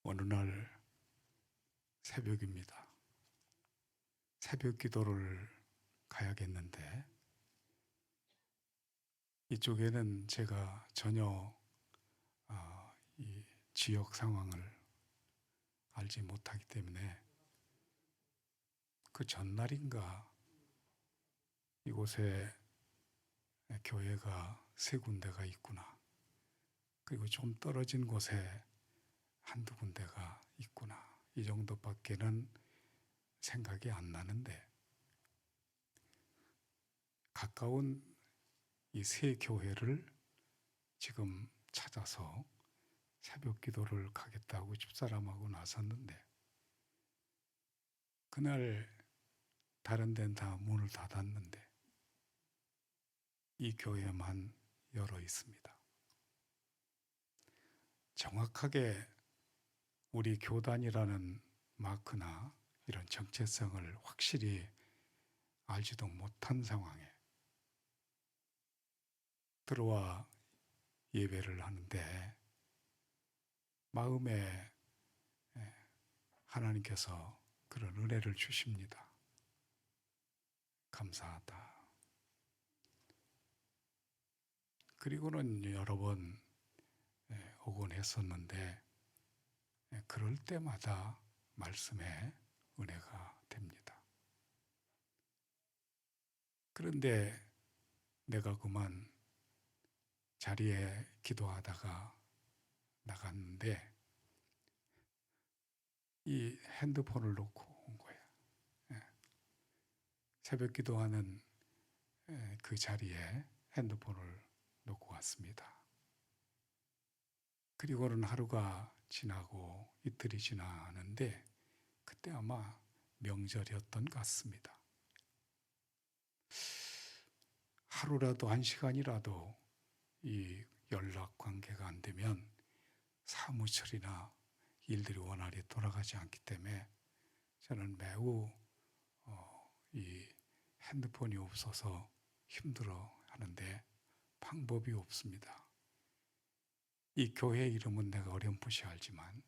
어느 날 새벽입니다. 새벽 기도를 가야겠는데 이쪽에는 제가 전혀 이 지역 상황을 알지 못하기 때문에 그 전날인가 이곳에 교회가 세 군데가 있구나. 그리고 좀 떨어진 곳에 한두 군데가 있구나. 이 정도밖에는 생각이 안 나는데 가까운 이 세 교회를 지금 찾아서 새벽 기도를 가겠다고 집사람하고 나섰는데 그날 다른 데는 다 문을 닫았는데 이 교회만 열어 있습니다. 정확하게 우리 교단이라는 마크나 이런 정체성을 확실히 알지도 못한 상황에 들어와 예배를 하는데 마음에 하나님께서 그런 은혜를 주십니다. 감사하다. 그리고는 여러 번 오곤 했었는데 그럴 때마다 말씀에 은혜가 됩니다. 그런데 내가 그만 자리에 기도하다가 나갔는데 이 핸드폰을 놓고 온 거야. 새벽 기도하는 그 자리에 핸드폰을 놓고 왔습니다. 그리고는 하루가 지나고 이틀이 지나는데 그때 아마 명절이었던 것 같습니다. 하루라도 한 시간이라도 이 연락 관계가 안 되면 사무처리나 일들이 원활히 돌아가지 않기 때문에 저는 매우 이 핸드폰이 없어서 힘들어 하는데 방법이 없습니다. 이 교회 이름은 내가 어렴풋이 알지만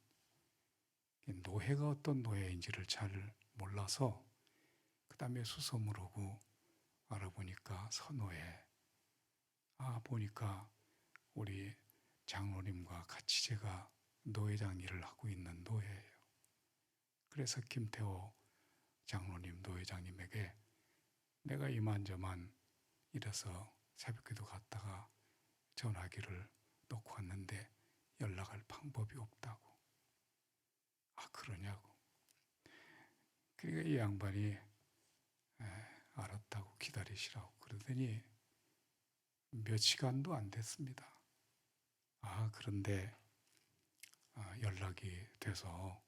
노예가 어떤 노예인지를 잘 몰라서 그 다음에 수소문하고 알아보니까 선노예. 보니까 우리 장로님과 같이 제가 노회장 일을 하고 있는 노예예요. 그래서 김태호 장로님 노회장님에게 내가 이만저만 이래서 새벽기도 갔다가 전화기를 놓고 왔는데 연락할 방법이 없다고. 그러냐고. 그러니까 이 양반이 알았다고 기다리시라고 그러더니 몇 시간도 안 됐습니다. 그런데 연락이 돼서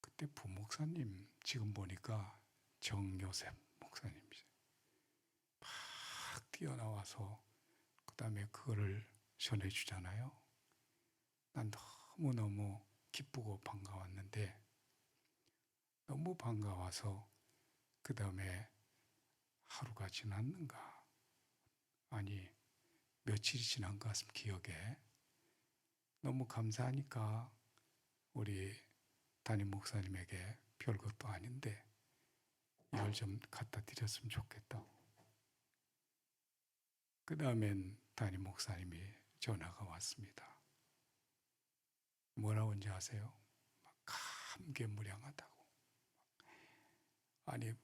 그때 부목사님 지금 보니까 정요셉 목사님이죠. 막 뛰어나와서 그 다음에 그거를 전해주잖아요. 난 너무너무 기쁘고 반가웠는데 너무 반가워서 그 다음에 하루가 지났는가 아니 며칠이 지난 것 같습니다. 기억에 너무 감사하니까 우리 담임 목사님에게 별것도 아닌데 열 좀 갖다 드렸으면 좋겠다고. 그 다음엔 담임 목사님이 전화가 왔습니다. 뭐라고 하는지 아세요? 감개무량하다고. 아니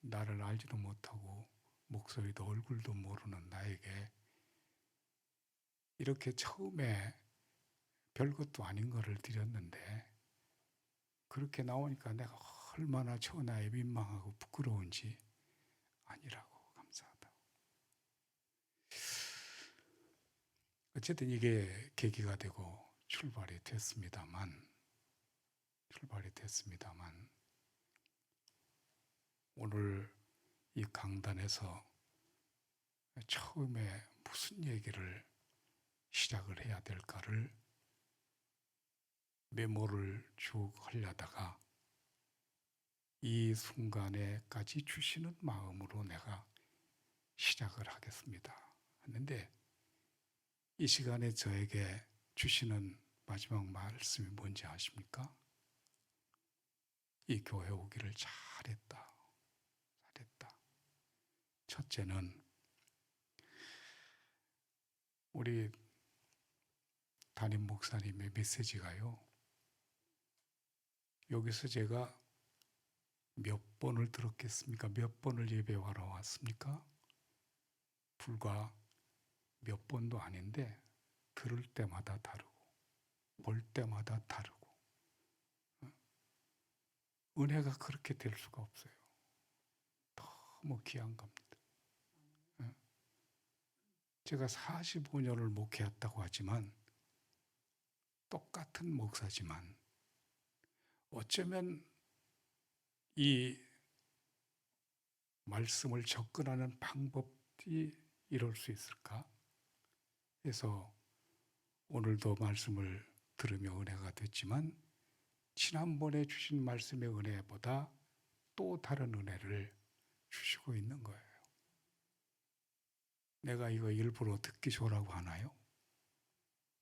나를 알지도 못하고 목소리도 얼굴도 모르는 나에게 이렇게 처음에 별것도 아닌 거를 드렸는데 그렇게 나오니까 내가 얼마나 천하에 민망하고 부끄러운지 아니라고 감사하다고. 어쨌든 이게 계기가 되고 출발이 됐습니다만 오늘 이 강단에서 처음에 무슨 얘기를 시작을 해야 될까를 메모를 쭉 하려다가 이 순간에까지 주시는 마음으로 내가 시작을 하겠습니다. 했는데 이 시간에 저에게 주시는 마지막 말씀이 뭔지 아십니까? 이 교회 오기를 잘했다. 잘했다. 첫째는 우리 담임 목사님의 메시지가요. 여기서 제가 몇 번을 들었겠습니까? 몇 번을 예배하러 왔습니까? 불과 몇 번도 아닌데 들을 때마다 다르고 볼 때마다 다르고 은혜가 그렇게 될 수가 없어요. 너무 귀한 겁니다. 제가 45년을 목회했다고 하지만 똑같은 목사지만 어쩌면 이 말씀을 접근하는 방법이 이럴 수 있을까? 그래서 오늘도 말씀을 들으며 은혜가 됐지만 지난번에 주신 말씀의 은혜보다 또 다른 은혜를 주시고 있는 거예요. 내가 이거 일부러 듣기 좋으라고 하나요?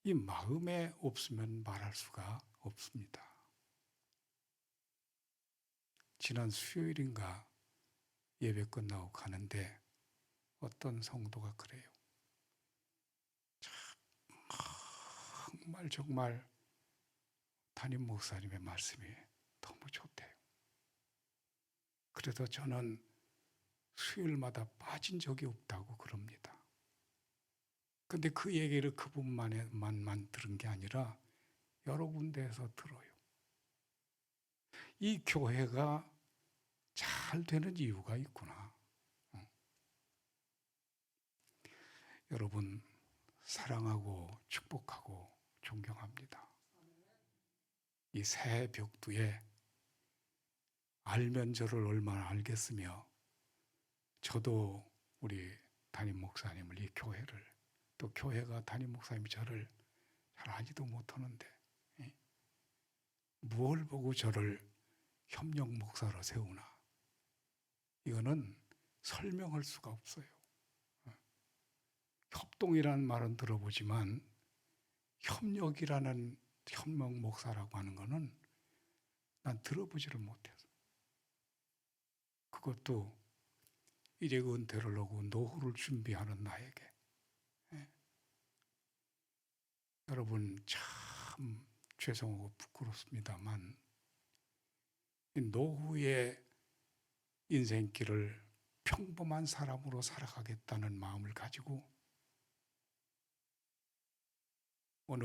이 마음에 없으면 말할 수가 없습니다. 지난 수요일인가 예배 끝나고 가는데 어떤 성도가 그래요. 정말 담임 목사님의 말씀이 너무 좋대요. 그래도 저는 수요일마다 빠진 적이 없다고 그럽니다. 근데 그 얘기를 그분만만 들은 게 아니라 여러 군데에서 들어요. 이 교회가 잘 되는 이유가 있구나. 여러분 사랑하고 축복하고 존경합니다. 이 새 벽두에 알면 저를 얼마나 알겠으며 저도 우리 담임 목사님을 이 교회를 또 교회가 담임 목사님이 저를 잘 알지도 못하는데 무엇을 보고 저를 협력 목사로 세우나 이거는 설명할 수가 없어요. 협동이라는 말은 들어보지만 협력이라는 협력 목사라고 하는 거는 난 들어보지를 못해서 그것도 이제 은퇴를 하고 노후를 준비하는 나에게 여러분 참 죄송하고 부끄럽습니다만 노후의 인생길을 평범한 사람으로 살아가겠다는 마음을 가지고 어느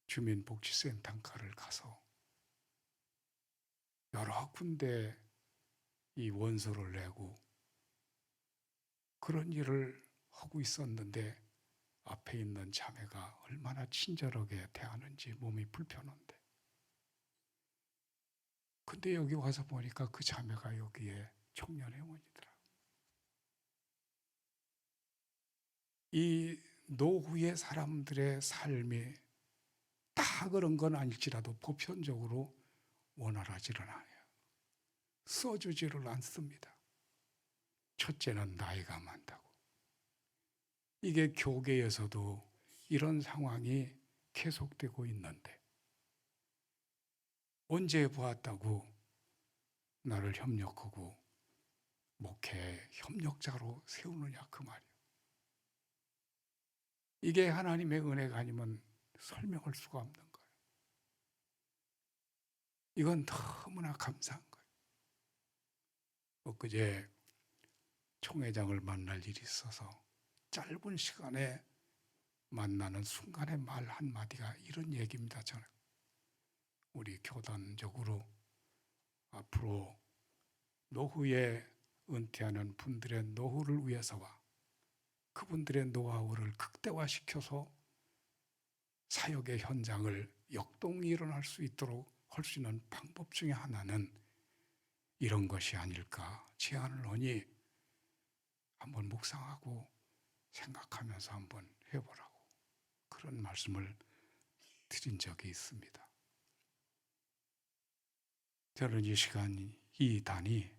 주민복지센터를 가서 여러 군데 이 원서를 내고 그런 일을 하고 있었는데 앞에 있는 자매가 얼마나 친절하게 대하는지 몸이 불편한데 근데 여기 와서 보니까 그 자매가 여기에 청년회원이더라. 이 노후의 사람들의 삶이 다 그런 건 아닐지라도 보편적으로 원활하지는 않아요. 써주지를 않습니다. 첫째는 나이가 많다고. 이게 교계에서도 이런 상황이 계속되고 있는데 언제 보았다고 나를 협력하고 목회 협력자로 세우느냐 그 말이에요. 이게 하나님의 은혜가 아니면 설명할 수가 없는 거예요. 이건 너무나 감사한 거예요. 엊그제 총회장을 만날 일이 있어서 짧은 시간에 만나는 순간의 말 한마디가 이런 얘기입니다. 저는 우리 교단적으로 앞으로 노후에 은퇴하는 분들의 노후를 위해서와 그분들의 노하우를 극대화시켜서 사역의 현장을 역동이 일어날 수 있도록 할 수 있는 방법 중에 하나는 이런 것이 아닐까 제안을 하니 한번 묵상하고 생각하면서 한번 해보라고 그런 말씀을 드린 적이 있습니다. 저는 이 시간 이 단이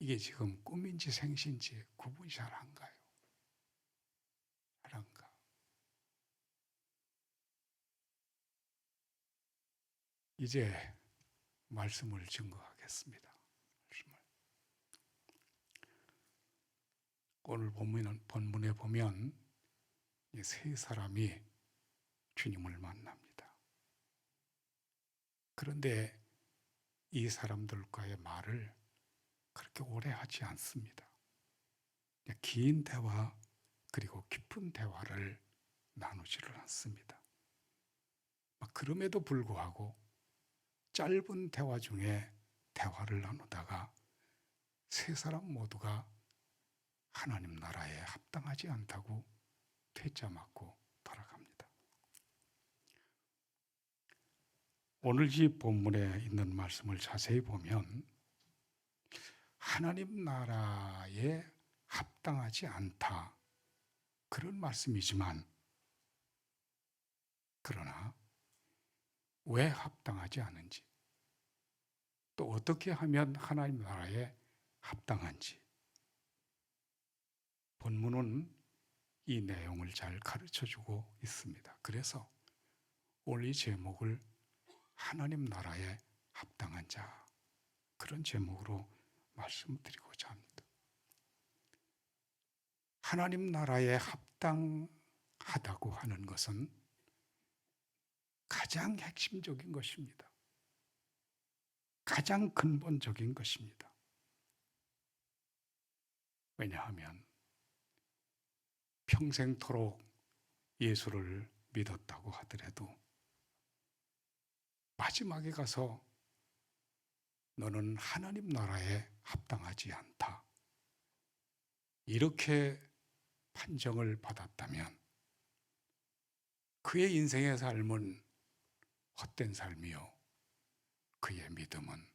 이게 지금 꿈인지 생신지 구분이 잘 안 가요. 이제 말씀을 증거하겠습니다. 오늘 본문에 보면 이 세 사람이 주님을 만납니다. 그런데 이 사람들과의 말을 그렇게 오래 하지 않습니다. 긴 대화 그리고 깊은 대화를 나누지를 않습니다. 그럼에도 불구하고 짧은 대화 중에 대화를 나누다가 세 사람 모두가 하나님 나라에 합당하지 않다고 퇴짜 맞고 돌아갑니다. 오늘 이 본문에 있는 말씀을 자세히 보면 하나님 나라에 합당하지 않다, 그런 말씀이지만, 그러나 왜 합당하지 않은지, 또 어떻게 하면 하나님 나라에 합당한지, 본문은 이 내용을 잘 가르쳐주고 있습니다. 그래서 오늘 이 제목을 하나님 나라에 합당한 자, 그런 제목으로 말씀드리고자 합니다. 하나님 나라에 합당하다고 하는 것은 가장 핵심적인 것입니다. 가장 근본적인 것입니다. 왜냐하면 평생토록 예수를 믿었다고 하더라도 마지막에 가서 너는 하나님 나라에 합당하지 않다, 이렇게 판정을 받았다면 그의 인생의 삶은 헛된 삶이요, 그의 믿음은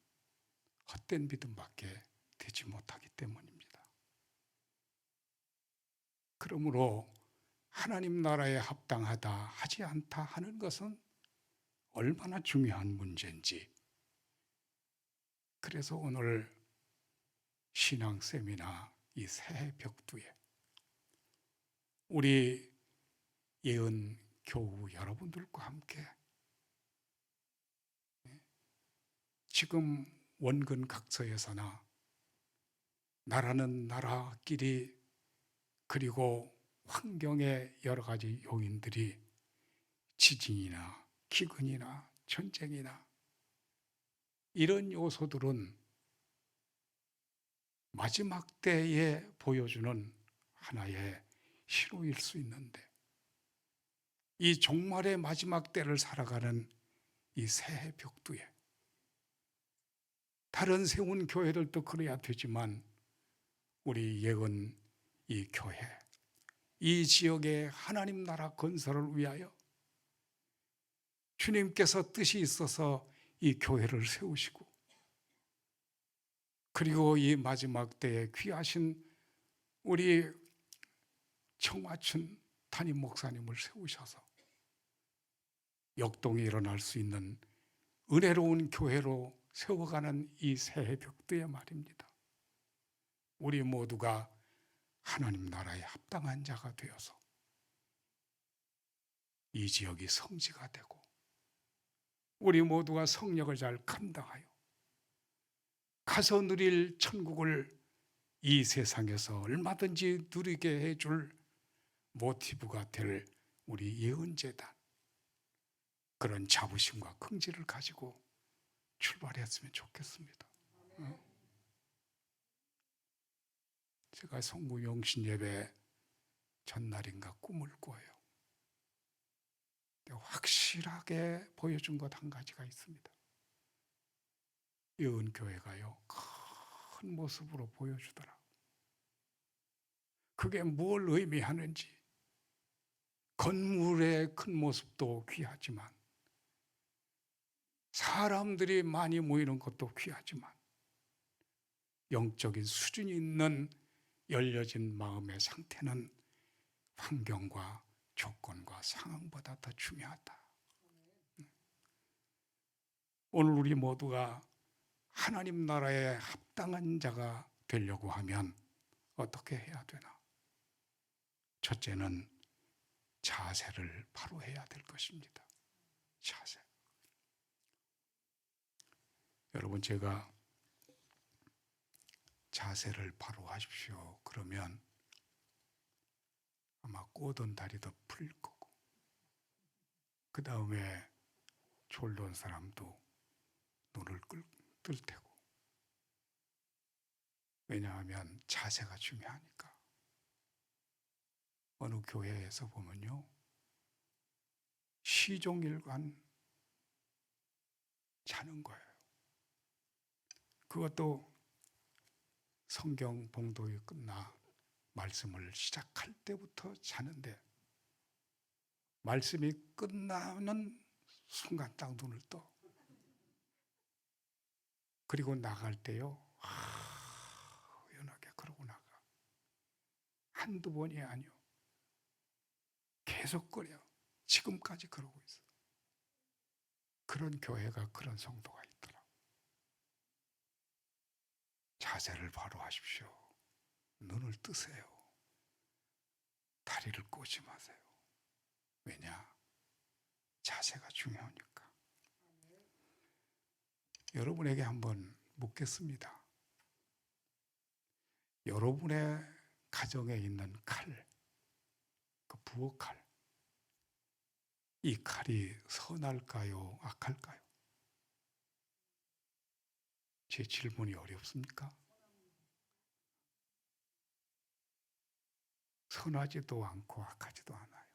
헛된 믿음밖에 되지 못하기 때문입니다. 그러므로 하나님 나라에 합당하다, 하지 않다 하는 것은 얼마나 중요한 문제인지, 그래서 오늘 신앙 세미나 이 새해 벽두에 우리 예언 교우 여러분들과 함께 지금 원근 각서에서나 나라는 나라끼리, 그리고 환경의 여러 가지 요인들이 지진이나 기근이나 전쟁이나 이런 요소들은 마지막 때에 보여주는 하나의 신호일 수 있는데, 이 종말의 마지막 때를 살아가는 이 새해 벽두에 다른 세운 교회들도 그래야 되지만 우리 예언 이 교회, 이 지역의 하나님 나라 건설을 위하여 주님께서 뜻이 있어서 이 교회를 세우시고, 그리고 이 마지막 때에 귀하신 우리 청화춘 담임 목사님을 세우셔서 역동이 일어날 수 있는 은혜로운 교회로 세워가는 이 새해 벽두에 말입니다. 우리 모두가 하나님 나라에 합당한 자가 되어서 이 지역이 성지가 되고, 우리 모두가 성령을 잘 감당하여 가서 누릴 천국을 이 세상에서 얼마든지 누리게 해줄 모티브가 될 우리 예언재단, 그런 자부심과 긍지를 가지고 출발했으면 좋겠습니다. 제가 성구용신 예배 전날인가 꿈을 꿔요. 확실하게 보여준 것 한 가지가 있습니다. 예언교회가요, 큰 모습으로 보여주더라. 그게 뭘 의미하는지, 건물의 큰 모습도 귀하지만, 사람들이 많이 모이는 것도 귀하지만, 영적인 수준이 있는 열려진 마음의 상태는 환경과 조건과 상황보다 더 중요하다. 오늘 우리 모두가 하나님 나라에 합당한 자가 되려고 하면 어떻게 해야 되나? 첫째는 자세를 바로 해야 될 것입니다. 자세. 여러분, 제가 자세를 바로 하십시오 그러면 아마 꼬던 다리도 풀릴 거고, 그 다음에 졸려온 사람도 눈을 뜰 테고. 왜냐하면 자세가 중요하니까. 어느 교회에서 보면요, 시종일관 자는 거예요. 그것도 성경 봉독이 끝나 말씀을 시작할 때부터 자는데, 말씀이 끝나는 순간 딱 눈을 떠. 그리고 나갈 때요, 연하게 그러고 나가. 한두 번이 아니요, 계속 그래요. 지금까지 그러고 있어. 그런 교회가, 그런 성도가 있더라. 자세를 바로 하십시오. 눈을 뜨세요. 다리를 꼬지 마세요. 왜냐? 자세가 중요하니까. 여러분에게 한번 묻겠습니다. 여러분의 가정에 있는 칼, 그 부엌칼, 이 칼이 선할까요? 악할까요? 제 질문이 어렵습니까? 선하지도 않고 악하지도 않아요.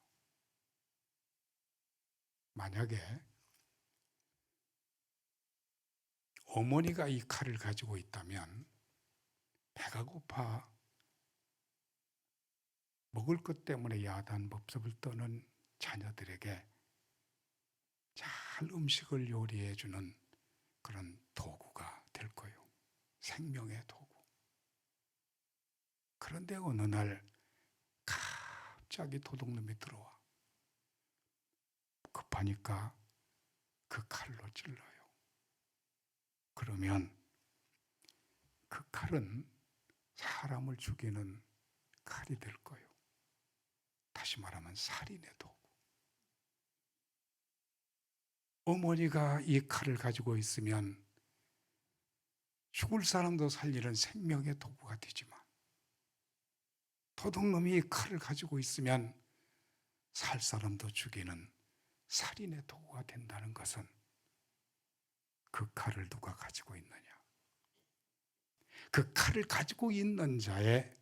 만약에 어머니가 이 칼을 가지고 있다면 배가 고파 먹을 것 때문에 야단법석을 떠는 자녀들에게 잘 음식을 요리해 주는 그런 도구가 될 거예요. 생명의 도구. 그런데 어느 날 갑자기 도둑놈이 들어와. 급하니까 그 칼로 찔러요. 그러면 그 칼은 사람을 죽이는 칼이 될 거예요. 다시 말하면 살인의 도구. 어머니가 이 칼을 가지고 있으면 죽을 사람도 살리는 생명의 도구가 되지만, 도둑놈이 이 칼을 가지고 있으면 살 사람도 죽이는 살인의 도구가 된다는 것은, 그 칼을 누가 가지고 있느냐, 그 칼을 가지고 있는 자의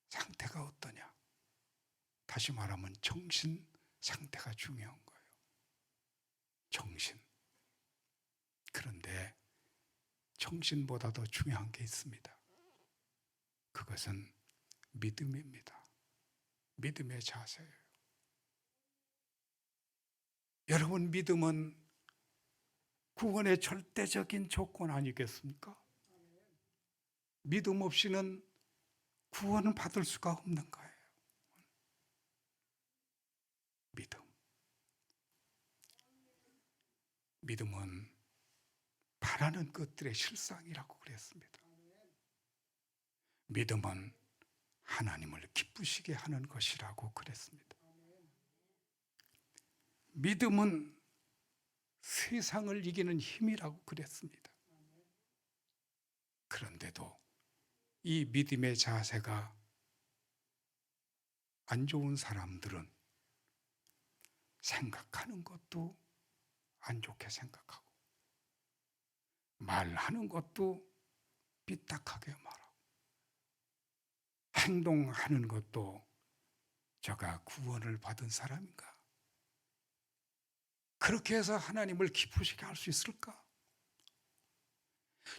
상태가 어떠냐, 다시 말하면 정신 상태가 중요한 거예요. 정신. 그런데 정신보다 더 중요한 게 있습니다. 그것은 믿음입니다. 믿음의 자세예요. 여러분, 믿음은 구원의 절대적인 조건 아니겠습니까? 믿음 없이는 구원을 받을 수가 없는 거예요. 믿음. 믿음은 바라는 것들의 실상이라고 그랬습니다. 믿음은 하나님을 기쁘시게 하는 것이라고 그랬습니다. 믿음은 세상을 이기는 힘이라고 그랬습니다. 그런데도 이 믿음의 자세가 안 좋은 사람들은 생각하는 것도 안 좋게 생각하고, 말하는 것도 삐딱하게 말하고, 행동하는 것도 저가 구원을 받은 사람인가? 그렇게 해서 하나님을 기쁘시게 할 수 있을까?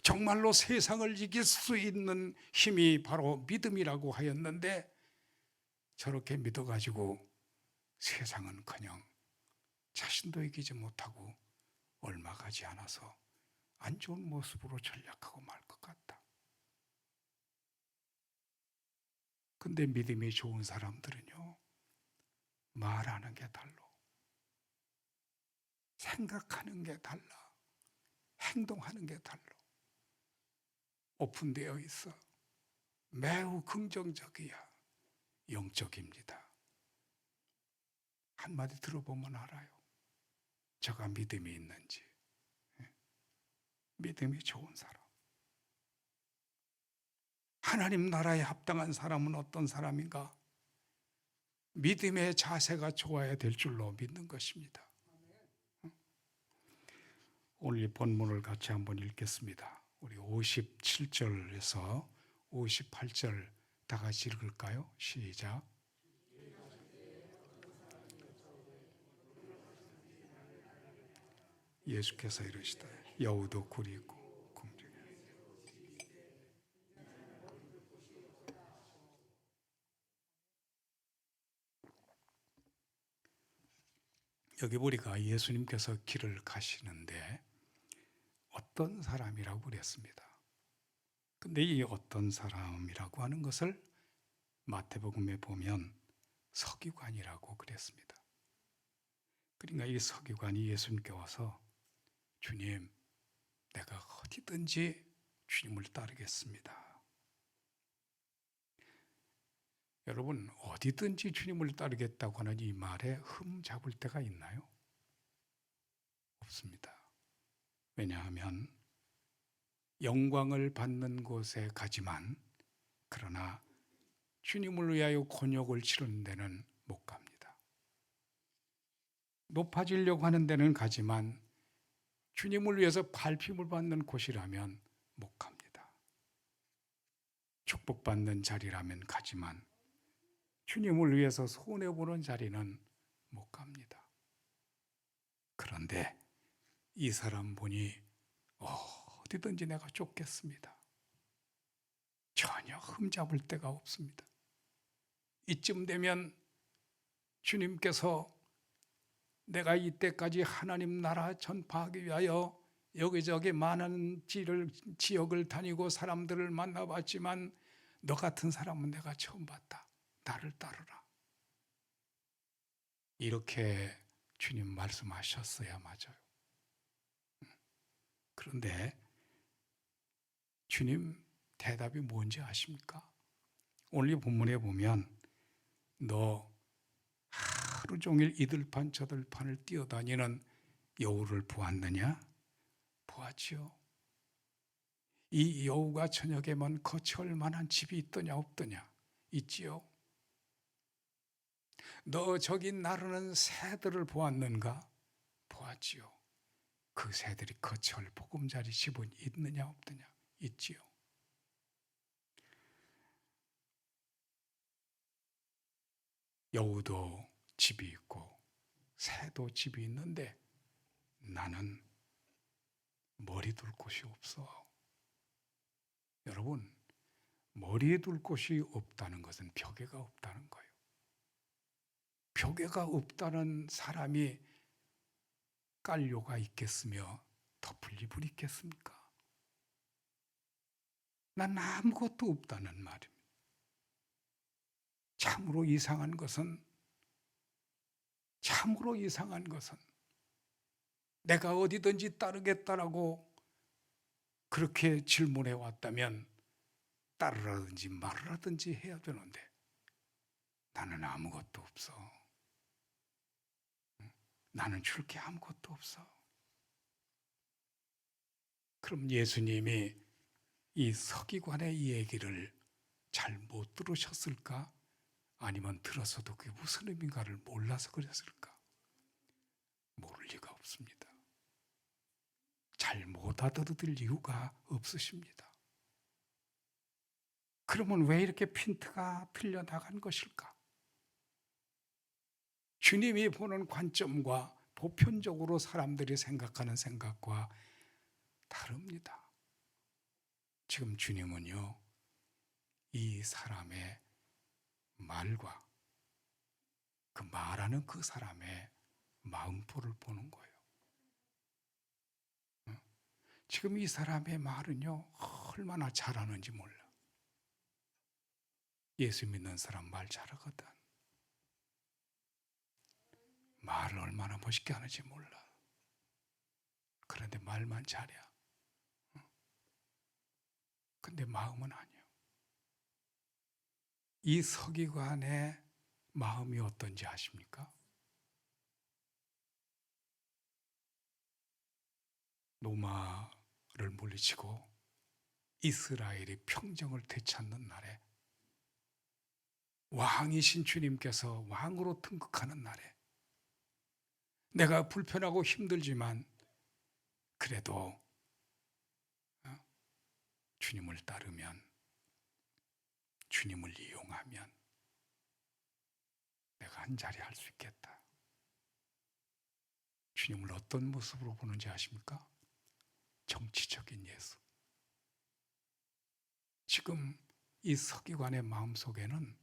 정말로 세상을 이길 수 있는 힘이 바로 믿음이라고 하였는데, 저렇게 믿어가지고 세상은커녕 자신도 이기지 못하고 얼마 가지 않아서 안 좋은 모습으로 전락하고 말 것 같다. 근데 믿음이 좋은 사람들은요, 말하는 게 달라, 생각하는 게 달라, 행동하는 게 달라. 오픈되어 있어. 매우 긍정적이야. 영적입니다. 한마디 들어보면 알아요. 저가 믿음이 있는지. 믿음이 좋은 사람. 하나님 나라에 합당한 사람은 어떤 사람인가? 믿음의 자세가 좋아야 될 줄로 믿는 것입니다. 오늘 이 본문을 같이 한번 읽겠습니다. 우리 57절에서 58절 다 같이 읽을까요? 시작. 예수께서 이르시되 여우도 굴이 있고 궁중에 여기 보니까 예수님께서 길을 가시는데 어떤 사람이라고 그랬습니다. 근데 이 어떤 사람이라고 하는 것을 마태복음에 보면 서기관이라고 그랬습니다. 그러니까 이 서기관이 예수님께 와서 주님, 내가 어디든지 주님을 따르겠습니다. 여러분, 어디든지 주님을 따르겠다고 하는 이 말에 흠 잡을 때가 있나요? 없습니다. 왜냐하면 영광을 받는 곳에 가지만 그러나 주님을 위하여 곤욕을 치르는 데는 못 갑니다. 높아지려고 하는 데는 가지만 주님을 위해서 밟힘을 받는 곳이라면 못 갑니다. 축복받는 자리라면 가지만 주님을 위해서 손해보는 자리는 못 갑니다. 그런데 이 사람 보니 어디든지 내가 쫓겠습니다. 전혀 흠잡을 데가 없습니다. 이쯤 되면 주님께서 내가 이때까지 하나님 나라 전파하기 위하여 여기저기 많은 지역을 다니고 사람들을 만나봤지만 너 같은 사람은 내가 처음 봤다. 나를 따르라. 이렇게 주님 말씀하셨어야 맞아요. 그런데 주님 대답이 뭔지 아십니까? 오늘 본문에 보면 너 하루 종일 이들판 저들판을 뛰어다니는 여우를 보았느냐? 보았지요. 이 여우가 저녁에만 거처할 만한 집이 있더냐 없더냐? 있지요. 너 저기 나르는 새들을 보았는가? 보았지요. 그 새들이 거처할 보금자리 집은 있느냐 없더냐? 있지요. 여우도 집이 있고 새도 집이 있는데 나는 머리 둘 곳이 없어. 여러분, 머리에 둘 곳이 없다는 것은 벽에가 없다는 거예요. 벽에가 없다는 사람이 깔료가 있겠으며 덮을 이불이 있겠습니까? 난 아무것도 없다는 말입니다. 참으로 이상한 것은 내가 어디든지 따르겠다라고 그렇게 질문해 왔다면 따르라든지 말으라든지 해야 되는데 나는 아무것도 없어. 나는 줄 게 아무것도 없어. 그럼 예수님이 이 서기관의 이 얘기를 잘 못 들으셨을까? 아니면 들었어도 그게 무슨 의미인가를 몰라서 그랬을까? 모를 리가 없습니다. 잘 못 알아들을 이유가 없으십니다. 그러면 왜 이렇게 핀트가 틀려나간 것일까? 주님이 보는 관점과 보편적으로 사람들이 생각하는 생각과 다릅니다. 지금 주님은요, 이 사람의 말과 그 말하는 그 사람의 마음포를 보는 거예요. 지금 이 사람의 말은요, 얼마나 잘하는지 몰라. 예수 믿는 사람 말 잘하거든. 말을 얼마나 멋있게 하는지 몰라. 그런데 말만 잘해. 근데 마음은 아니야. 이 서기관의 마음이 어떤지 아십니까? 로마 물리치고 이스라엘이 평정을 되찾는 날에, 왕이신 주님께서 왕으로 등극하는 날에, 내가 불편하고 힘들지만 그래도 주님을 따르면, 주님을 이용하면 내가 한 자리 할 수 있겠다. 주님을 어떤 모습으로 보는지 아십니까? 정치적인 예수. 지금 이 서기관의 마음속에는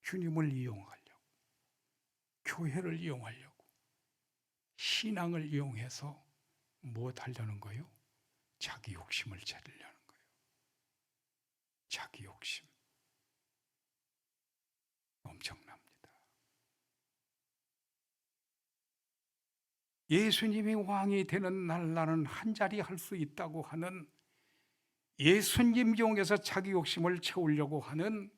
주님을 이용하려고, 교회를 이용하려고, 신앙을 이용해서 무엇 하려는 거예요? 자기 욕심을 채우려는 거예요. 자기 욕심. 엄청납니다. 예수님이 왕이 되는 날 나는 한 자리 할 수 있다고 하는, 예수님 이용해서 자기 욕심을 채우려고 하는,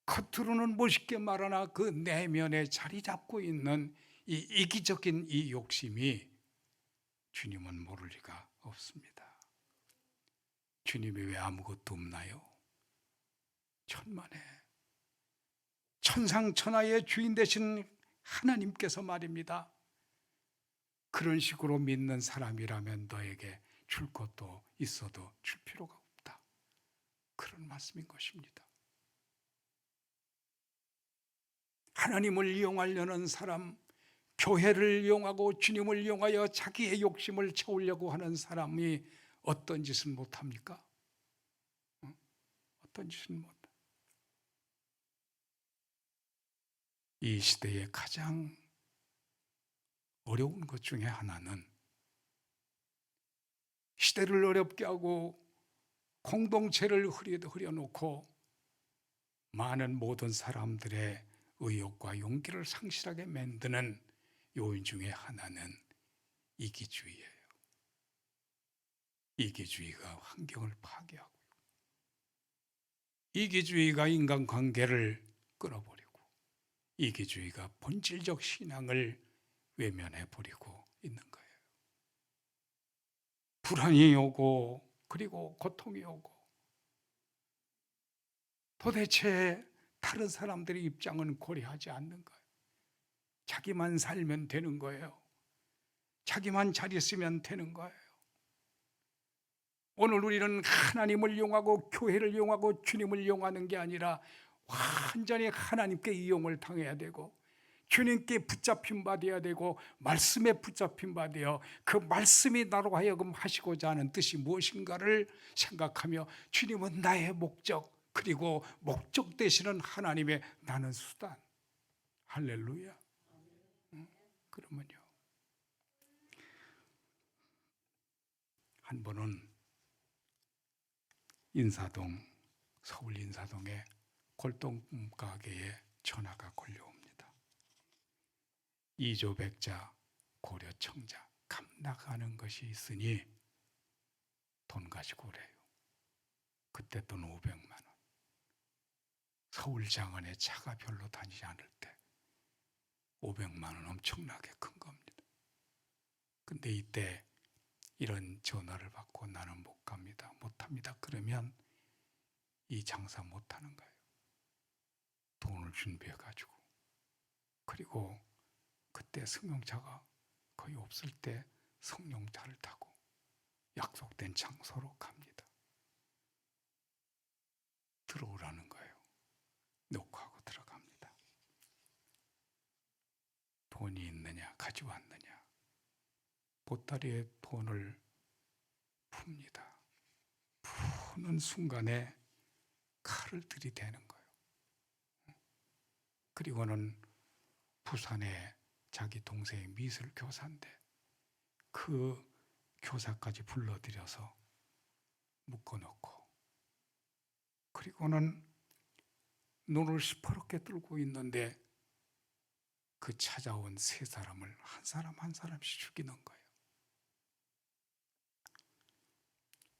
겉으로는 멋있게 말하나 그 내면에 자리 잡고 있는 이 이기적인 이 욕심이 주님은 모를 리가 없습니다. 주님이 왜 아무것도 없나요? 천만에, 천상천하의 주인 되신 하나님께서 말입니다. 그런 식으로 믿는 사람이라면 너에게 줄 것도 있어도 줄 필요가 없다. 그런 말씀인 것입니다. 하나님을 이용하려는 사람, 교회를 이용하고 주님을 이용하여 자기의 욕심을 채우려고 하는 사람이 어떤 짓을 못합니까? 어떤 짓을 못합니까? 이 시대의 가장 어려운 것 중에 하나는, 시대를 어렵게 하고 공동체를 흐려놓고 많은 모든 사람들의 의욕과 용기를 상실하게 만드는 요인 중에 하나는 이기주의예요. 이기주의가 환경을 파괴하고, 이기주의가 인간관계를 끊어버리고, 이기주의가 본질적 신앙을 외면해버리고 있는 거예요. 불안이 오고, 그리고 고통이 오고, 도대체 다른 사람들의 입장은 고려하지 않는 거예요. 자기만 살면 되는 거예요. 자기만 잘 있으면 되는 거예요. 오늘 우리는 하나님을 이용하고 교회를 이용하고 주님을 이용하는 게 아니라 완전히 하나님께 이용을 당해야 되고, 주님께 붙잡힌 바 되어야 되고, 말씀에 붙잡힌 바 되어 그 말씀이 나로 하여금 하시고자 하는 뜻이 무엇인가를 생각하며, 주님은 나의 목적, 그리고 목적 되시는 하나님의 나는 수단. 할렐루야. 그러면요, 한 번은 서울 인사동에 골동품 가게에 전화가 걸려옵니다. 이조백자 고려청자 감나가는 것이 있으니 돈 가지고 오래요. 그때 돈 500만 원. 서울 장안에 차가 별로 다니지 않을 때 500만 원 엄청나게 큰 겁니다. 근데 이때 이런 전화를 받고 나는 못 갑니다, 못 합니다. 그러면 이 장사 못 하는 거예요. 돈을 준비해 가지고, 그리고 그때 승용차가 거의 없을 때 승용차를 타고 약속된 장소로 갑니다. 들어오라는 거예요. 녹화하고 들어갑니다. 돈이 있느냐, 가져왔느냐. 보따리에 돈을 풉니다. 푸는 순간에 칼을 들이대는 거예요. 그리고는 부산에 자기 동생이 미술 교사인데 그 교사까지 불러들여서 묶어놓고, 그리고는 눈을 시퍼렇게 뜨고 있는데 그 찾아온 세 사람을 한 사람 한 사람씩 죽이는 거예요.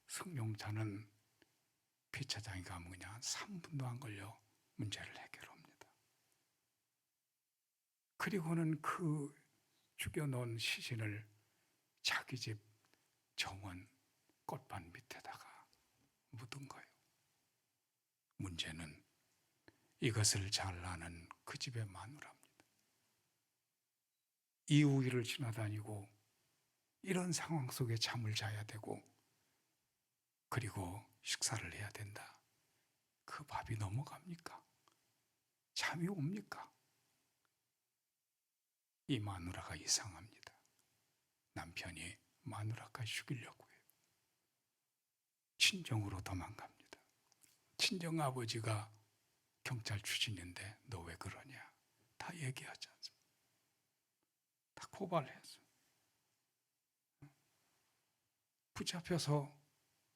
승용차는 폐차장에 가면 그냥 한 3분도 안 걸려 문제를 해결합니다. 그리고는 그 죽여놓은 시신을 자기 집 정원 꽃밭 밑에다가 묻은 거예요. 문제는 이것을 잘 아는 그 집의 마누라입니다. 이웃을 지나다니고 이런 상황 속에 잠을 자야 되고 그리고 식사를 해야 된다. 그 밥이 넘어갑니까? 잠이 옵니까? 이 마누라가 이상합니다. 남편이 마누라까지 죽이려고 해요. 친정으로 도망갑니다. 친정 아버지가 경찰 출신인데 너 왜 그러냐? 다 얘기하지 않습니다. 다 고발해서 붙잡혀서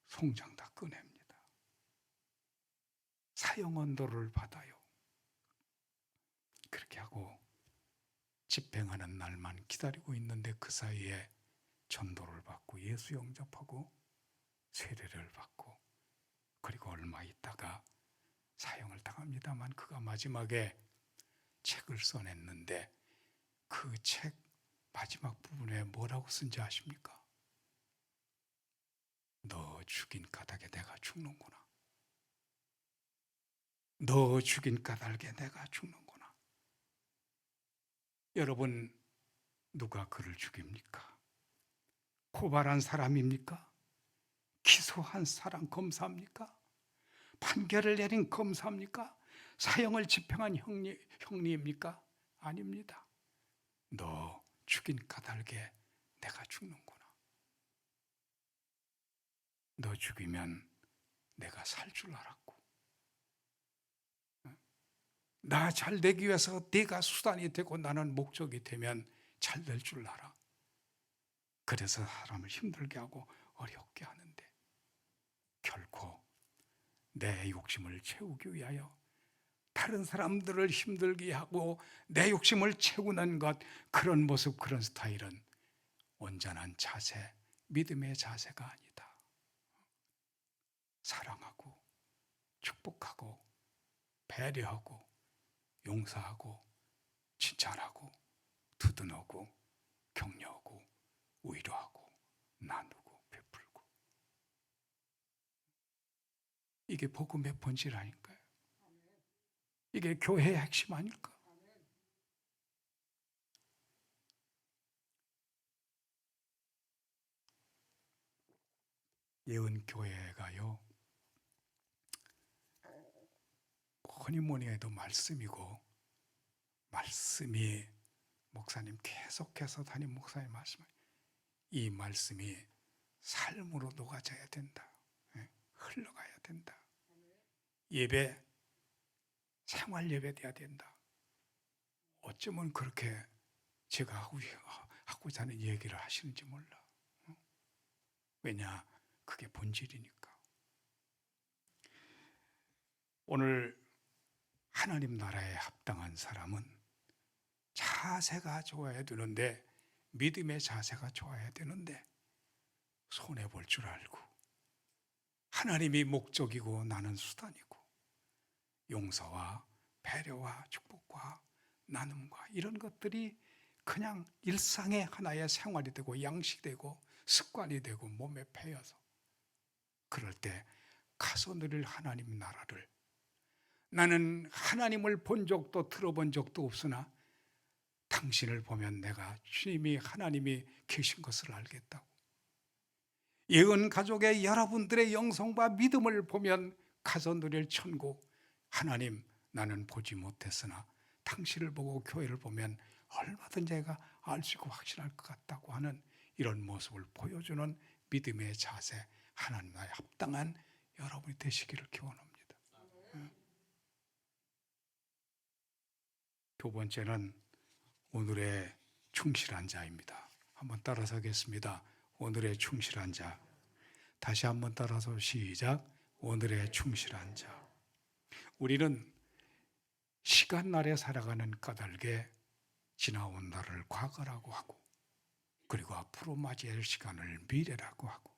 송장 다 꺼냅니다. 사형 언도를 받아요. 그렇게 하고 집행하는 날만 기다리고 있는데 그 사이에 전도를 받고 예수 영접하고 세례를 받고 그리고 얼마 있다가 사형을 당합니다만 그가 마지막에 책을 써냈는데 그 책 마지막 부분에 뭐라고 쓴지 아십니까? 너 죽인 까닭에 내가 죽는구나. 너 죽인 까닭에 내가 죽는구나. 여러분, 누가 그를 죽입니까? 고발한 사람입니까? 기소한 사람 검사입니까? 판결을 내린 검사입니까? 사형을 집행한 형리입니까? 아닙니다. 너 죽인 까닭에 내가 죽는구나. 너 죽이면 내가 살 줄 알았고 나 잘 되기 위해서 네가 수단이 되고 나는 목적이 되면 잘 될 줄 알아. 그래서 사람을 힘들게 하고 어렵게 하는데 결코 내 욕심을 채우기 위하여 다른 사람들을 힘들게 하고 내 욕심을 채우는 것, 그런 모습, 그런 스타일은 온전한 자세, 믿음의 자세가 아니다. 사랑하고 축복하고 배려하고 용서하고 칭찬하고 두둔하고 격려하고 위로하고 나누고 베풀고, 이게 복음의 본질 아닐까요? 이게 교회의 핵심 아닐까? 예언교회가요, 뭐니 해도 말씀이고, 말씀이 목사님 계속해서 담임 목사님 말씀, 이 말씀이 삶으로 녹아져야 된다. 흘러가야 된다. 예배, 생활 예배 돼야 된다. 어쩌면 그렇게 제가 하고자 하는 얘기를 하시는지 몰라. 왜냐, 그게 본질이니까. 오늘 하나님 나라에 합당한 사람은 자세가 좋아야 되는데, 믿음의 자세가 좋아야 되는데 손해볼 줄 알고 하나님이 목적이고 나는 수단이고 용서와 배려와 축복과 나눔과 이런 것들이 그냥 일상의 하나의 생활이 되고 양식이 되고 습관이 되고 몸에 배어서, 그럴 때 가서 누릴 하나님 나라를, 나는 하나님을 본 적도 들어본 적도 없으나 당신을 보면 내가 주님이 하나님이 계신 것을 알겠다고, 예언 가족의 여러분들의 영성과 믿음을 보면 가서 누릴 천국, 하나님 나는 보지 못했으나 당신을 보고 교회를 보면 얼마든지 제가 알 수 있고 확신할 것 같다고 하는 이런 모습을 보여주는 믿음의 자세, 하나님 나라에 합당한 여러분이 되시기를 기원합니다. 두 번째는 오늘의 충실한 자입니다. 한번 따라서 하겠습니다. 오늘의 충실한 자. 다시 한번 따라서 시작. 오늘의 충실한 자. 우리는 시간 날에 살아가는 까닭에 지나온 날을 과거라고 하고, 그리고 앞으로 맞이할 시간을 미래라고 하고,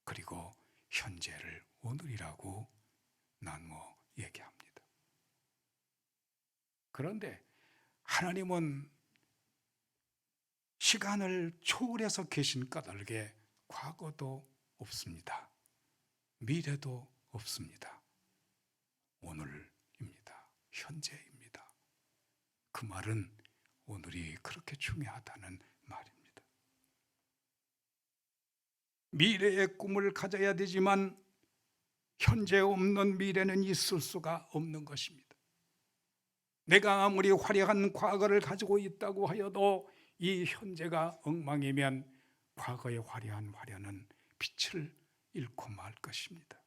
그리고 현재를 오늘이라고 나누어 얘기합니다. 그런데 하나님은 시간을 초월해서 계신 까닭에 과거도 없습니다. 미래도 없습니다. 오늘입니다. 현재입니다. 그 말은 오늘이 그렇게 중요하다는 말입니다. 미래의 꿈을 가져야 되지만 현재 없는 미래는 있을 수가 없는 것입니다. 내가 아무리 화려한 과거를 가지고 있다고 하여도 이 현재가 엉망이면 과거의 화려한 화려는 빛을 잃고 말 것입니다.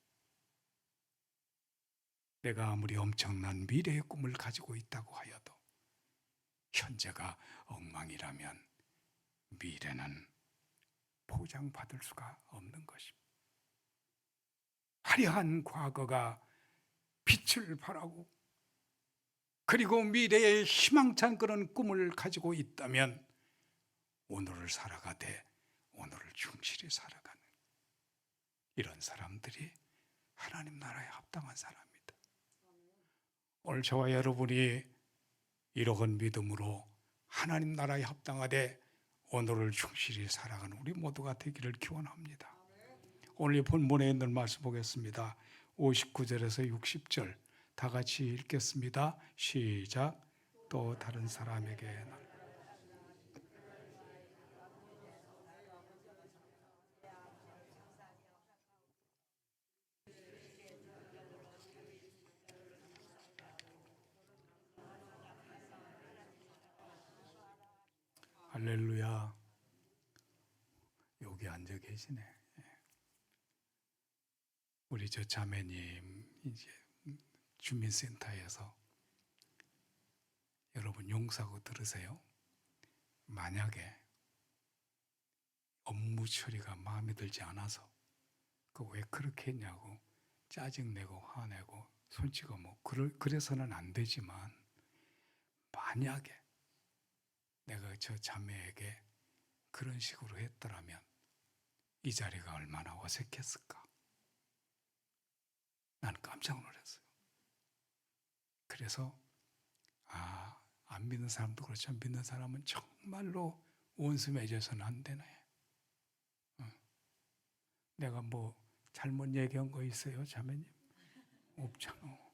내가 아무리 엄청난 미래의 꿈을 가지고 있다고 하여도 현재가 엉망이라면 미래는 보장받을 수가 없는 것입니다. 화려한 과거가 빛을 발하고 그리고 미래의 희망찬 그런 꿈을 가지고 있다면 오늘을 살아가되 오늘을 충실히 살아가는 이런 사람들이 하나님 나라에 합당한 사람입니다. 오늘 저와 여러분이 이러한 믿음으로 하나님 나라에 합당하되 오늘을 충실히 살아가는 우리 모두가 되기를 기원합니다. 오늘 본문에 있는 말씀 보겠습니다. 59절에서 60절 다 같이 읽겠습니다. 시작. 또 다른 사람에게 할렐루야. 여기 앉아 계시네. 우리 저 자매님 이제 주민센터에서 여러분 용서하고 들으세요. 만약에 업무 처리가 마음에 들지 않아서 그 왜 그렇게 했냐고 짜증내고 화내고 손찌고 뭐 그래서는 안 되지만 만약에 내가 저 자매에게 그런 식으로 했더라면 이 자리가 얼마나 어색했을까. 난 깜짝 놀랐어요. 그래서 안 믿는 사람도 그렇지만 믿는 사람은 정말로 원수 맺어서는 안 되네. 내가 뭐 잘못 얘기한 거 있어요, 자매님? 없잖아.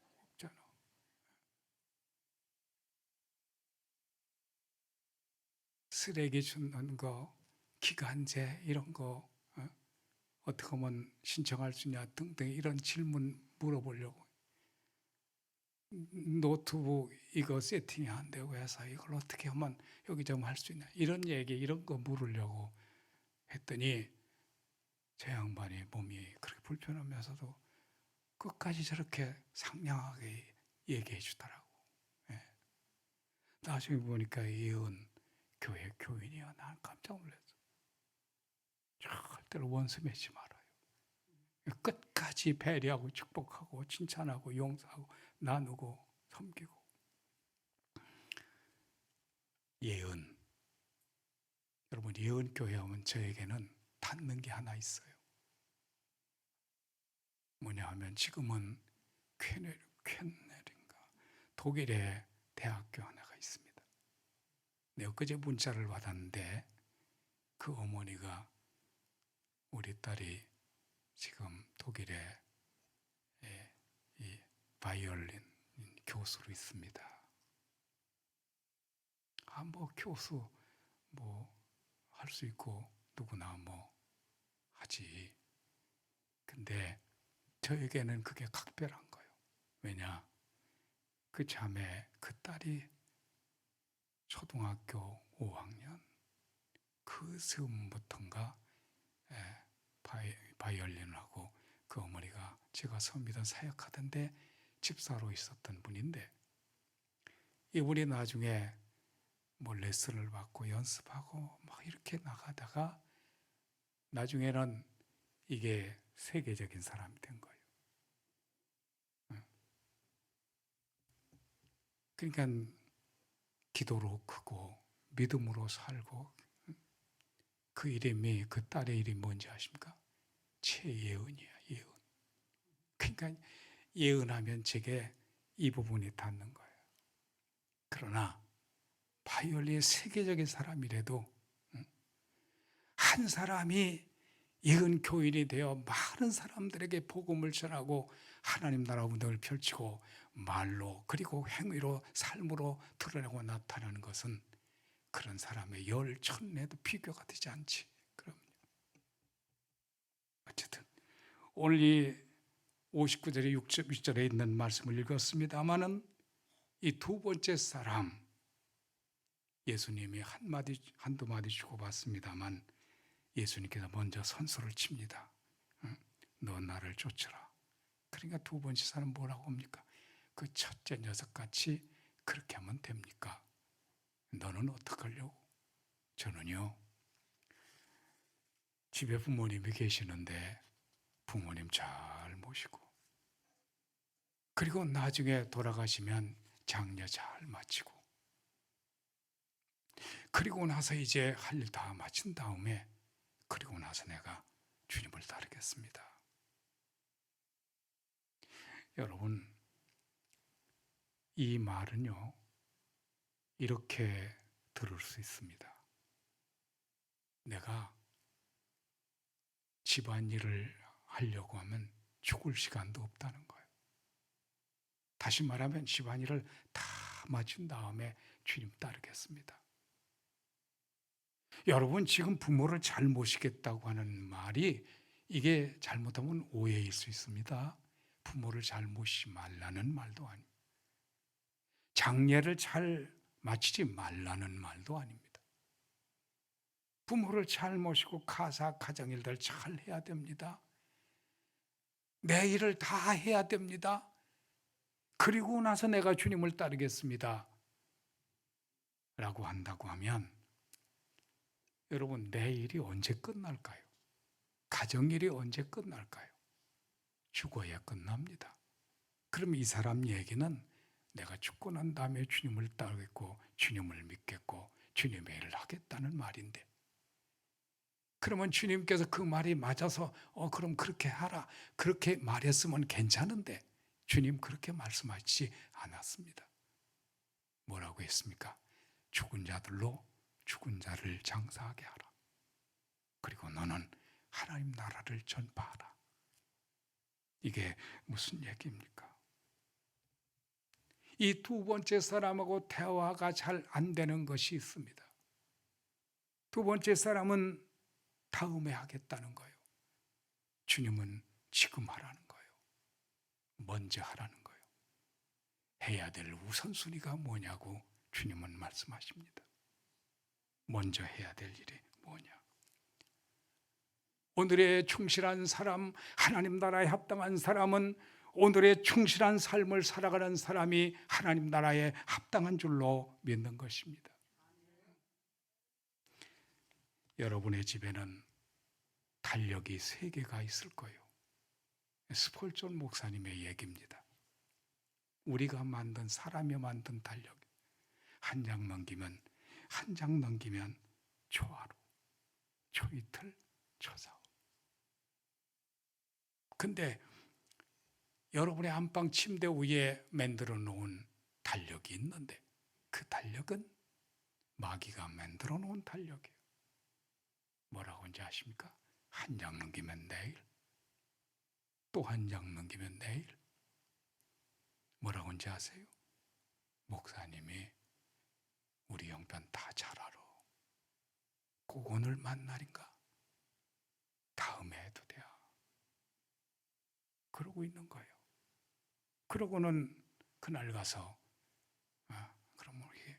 쓰레기 줍는 거, 기간제 이런 거 어떻게 하면 신청할 수 있냐 등등 이런 질문 물어보려고. 노트북 이거 세팅이 안 되고 해서 이걸 어떻게 하면 여기 좀 할 수 있냐 이런 얘기 이런 거 물으려고 했더니 제 양반이 몸이 그렇게 불편하면서도 끝까지 저렇게 상냥하게 얘기해 주더라고. 예. 나중에 보니까 예은 교회 교인이야. 난 깜짝 놀랐어. 절대로 원수 맺지 말아요. 끝까지 배려하고 축복하고 칭찬하고 용서하고 나누고 섬기고. 예은. 여러분 예은 교회 하면 저에게는 닿는 게 하나 있어요. 뭐냐 하면 지금은 쾰넬인가 독일에 대학교 하나가 있습니다. 내가 엊그제 문자를 받았는데 그 어머니가 우리 딸이 지금 독일에 이 바이올린 교수로 있습니다. 뭐 교수 뭐 할 수 있고 누구나 뭐 하지. 근데 저에게는 그게 각별한 거예요. 왜냐? 그 자매, 그 딸이 초등학교 5학년 그 즈음부터인가 바이올린을 하고 그 어머니가 제가 섬기던 사역하던데 집사로 있었던 분인데 이분이 나중에 뭐 레슨을 받고 연습하고 막 이렇게 나가다가 나중에는 이게 세계적인 사람이 된 거예요. 그러니까 기도로 크고 믿음으로 살고 그 이름이 그 딸의 이름이 뭔지 아십니까? 최예은이야. 예은. 그러니까 예은하면 제게 이 부분이 닿는 거예요. 그러나 바이올린의 세계적인 사람이라도 한 사람이 이은 교인이 되어 많은 사람들에게 복음을 전하고 하나님 나라 운동을 펼치고 말로 그리고 행위로 삶으로 드러내고 나타나는 것은 그런 사람의 열 천내도 비교가 되지 않지. 그럼 어쨌든 오늘 이 59절에 6절에 있는 말씀을 읽었습니다마는 이 두 번째 사람 예수님이 한두 마디 주고받습니다만 예수님께서 먼저 선수를 칩니다. 너 나를 쫓으라. 그러니까 두 번째 사람 뭐라고 합니까? 그 첫째 녀석같이 그렇게 하면 됩니까? 너는 어떻게 하려고? 저는요, 집에 부모님이 계시는데 부모님 잘 모시고 그리고 나중에 돌아가시면 장례 잘 마치고 그리고 나서 이제 할 일 다 마친 다음에 그리고 나서 내가 주님을 따르겠습니다. 여러분, 이 말은요, 이렇게 들을 수 있습니다. 내가 집안일을 하려고 하면 죽을 시간도 없다는 거예요. 다시 말하면 집안일을 다 마친 다음에 주님 따르겠습니다. 여러분, 지금 부모를 잘 모시겠다고 하는 말이 이게 잘못하면 오해일 수 있습니다. 부모를 잘 모시지 말라는 말도 아닙니다. 장례를 잘 마치지 말라는 말도 아닙니다. 부모를 잘 모시고 가정일들 잘 해야 됩니다. 내 일을 다 해야 됩니다. 그리고 나서 내가 주님을 따르겠습니다. 라고 한다고 하면 여러분, 내 일이 언제 끝날까요? 가정일이 언제 끝날까요? 죽어야 끝납니다. 그럼 이 사람 얘기는 내가 죽고 난 다음에 주님을 따르겠고 주님을 믿겠고 주님의 일을 하겠다는 말인데 그러면 주님께서 그 말이 맞아서 그럼 그렇게 하라 그렇게 말했으면 괜찮은데 주님 그렇게 말씀하시지 않았습니다. 뭐라고 했습니까? 죽은 자들로 죽은 자를 장사하게 하라. 그리고 너는 하나님 나라를 전파하라. 이게 무슨 얘기입니까? 이 두 번째 사람하고 대화가 잘 안 되는 것이 있습니다. 두 번째 사람은 다음에 하겠다는 거예요. 주님은 지금 하라는 거예요. 먼저 하라는 거예요. 해야 될 우선순위가 뭐냐고 주님은 말씀하십니다. 먼저 해야 될 일이 뭐냐? 오늘의 충실한 사람, 하나님 나라에 합당한 사람은 오늘의 충실한 삶을 살아가는 사람이 하나님 나라에 합당한 줄로 믿는 것입니다. 여러분의 집에는 달력이 3개가 있을 거예요. 스폴존 목사님의 얘기입니다. 우리가 만든 사람이 만든 달력 한 장 넘기면 초하루, 초이틀, 초사흘. 근데 여러분의 안방 침대 위에 만들어 놓은 달력이 있는데 그 달력은 마귀가 만들어 놓은 달력이에요. 뭐라고 하는지 아십니까? 한 장 넘기면 내일, 또 한 장 넘기면 내일. 뭐라고 하는지 아세요? 목사님이 우리 형편 다 잘 알아. 꼭 오늘 만날인가? 다음에 해도 돼. 그러고 있는 거예요. 그러고는 그날 가서 그럼 우리